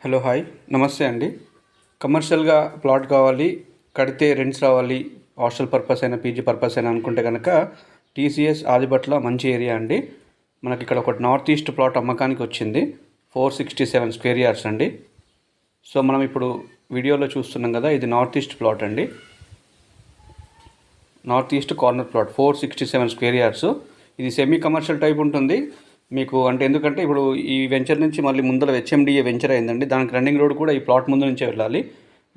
Hello hi నమస్తే అండి. కమర్షియల్గా ప్లాట్ కావాలి, కడితే రెంట్స్ రావాలి, హాస్టల్ పర్పస్ అయినా పీజీ పర్పస్ అయినా అనుకుంటే కనుక టీసీఎస్ ఆదిబట్ల మంచి ఏరియా అండి. మనకి ఇక్కడ ఒక నార్త్ ఈస్ట్ ప్లాట్ అమ్మకానికి వచ్చింది. 467 స్క్వేర్ యార్డ్స్ అండి. సో మనం ఇప్పుడు వీడియోలో చూస్తున్నాం కదా, ఇది నార్త్ ఈస్ట్ ప్లాట్ అండి. North east corner plot 467 square yards. ఇది సెమీ కమర్షియల్ టైప్ ఉంటుంది మీకు. అంటే ఎందుకంటే ఇప్పుడు ఈ వెంచర్ నుంచి మళ్ళీ ముందర హెచ్ఎండిఏ వెంచర్ అయిందండి. దానికి రన్నింగ్ రోడ్ కూడా ఈ ప్లాట్ ముందు నుంచే వెళ్ళాలి.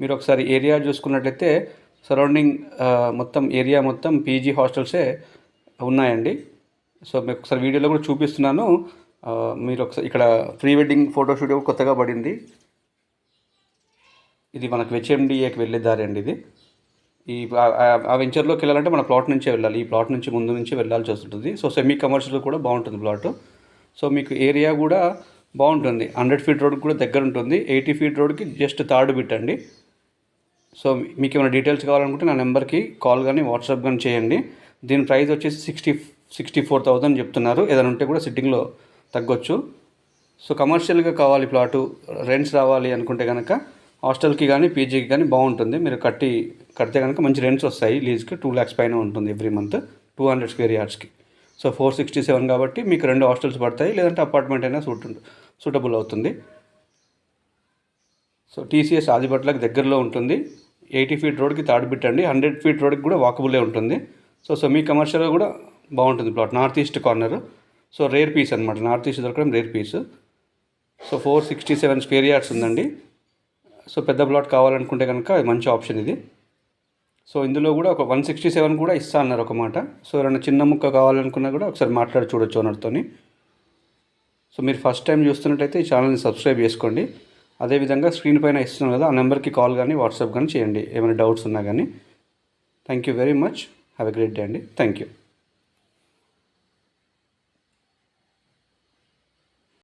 మీరు ఒకసారి ఏరియా చూసుకున్నట్లయితే సరౌండింగ్ మొత్తం ఏరియా మొత్తం పీజీ హాస్టల్సే ఉన్నాయండి. సో మీకు ఒకసారి వీడియోలో కూడా చూపిస్తున్నాను. మీరు ఒకసారి ఇక్కడ ప్రీ వెడ్డింగ్ ఫోటోషూట్ కొత్తగా పడింది. ఇది మనకు హెచ్ఎండిఏకి వెళ్ళే దారి అండి. ఇది ఈ ఆ వెంచర్లోకి వెళ్ళాలంటే మన ప్లాట్ నుంచే వెళ్ళాలి. ఈ ప్లాట్ నుంచి ముందు నుంచి వెళ్ళాల్సి వస్తుంటుంది. సో సెమీ కమర్షియల్ కూడా బాగుంటుంది ప్లాట్. సో మీకు ఏరియా కూడా బాగుంటుంది. 100 ఫీట్ రోడ్కి కూడా దగ్గర ఉంటుంది. 80 ఫీట్ రోడ్కి జస్ట్ థర్డ్ బిట్ అండి. సో మీకు ఏమైనా డీటెయిల్స్ కావాలనుకుంటే నా నెంబర్కి కాల్ కానీ వాట్సాప్ కానీ చేయండి. దీని ప్రైస్ వచ్చేసి 64,000 చెప్తున్నారు. ఏదైనా ఉంటే కూడా సిట్టింగ్లో తగ్గొచ్చు. సో కమర్షియల్గా కావాలి ప్లాటు, రెంట్స్ రావాలి అనుకుంటే కనుక హాస్టల్కి కానీ పీజీకి కానీ బాగుంటుంది. మీరు కడితే కనుక మంచి రెంట్స్ వస్తాయి. లీజ్కి 2 lakhs పైన ఉంటుంది ఎవ్రీ మంత్ 200 స్క్వేర్ యార్డ్స్కి. సో 467 కాబట్టి మీకు 2 హాస్టల్స్ పడతాయి, లేదంటే అపార్ట్మెంట్ అయినా సూటబుల్ అవుతుంది. సో టీసీఎస్ ఆదిబట్లకు దగ్గరలో ఉంటుంది. 80 ఫీట్ రోడ్కి థర్డ్ బిట్ అండి. 100 ఫీట్ రోడ్కి కూడా వాకబులే ఉంటుంది. సో సెమీ కమర్షియల్ కూడా బాగుంటుంది plot. North east corner. So rare piece అనమాట. నార్త్ ఈస్ట్ దొరకడం rare piece. So 467 square yards ఉందండి. సో పెద్ద ప్లాట్ కావాలనుకుంటే కనుక మంచి ఆప్షన్ ఇది. సో ఇందులో కూడా ఒక 167 కూడా ఇస్తా అన్నారు ఒక మాట. సో ఏమైనా చిన్న ముక్క కావాలనుకున్నా కూడా ఒకసారి మాట్లాడి చూడొచ్చు ఓనర్తోని. సో మీరు ఫస్ట్ టైం చూస్తున్నట్టయితే ఈ ఛానల్ని సబ్స్క్రైబ్ చేసుకోండి. అదేవిధంగా స్క్రీన్ పైన ఇస్తున్నాం కదా, ఆ నెంబర్కి కాల్ కానీ వాట్సాప్ కానీ చేయండి ఏమైనా డౌట్స్ ఉన్నా కానీ. Thank you very much. Have a great day అండి. Thank you.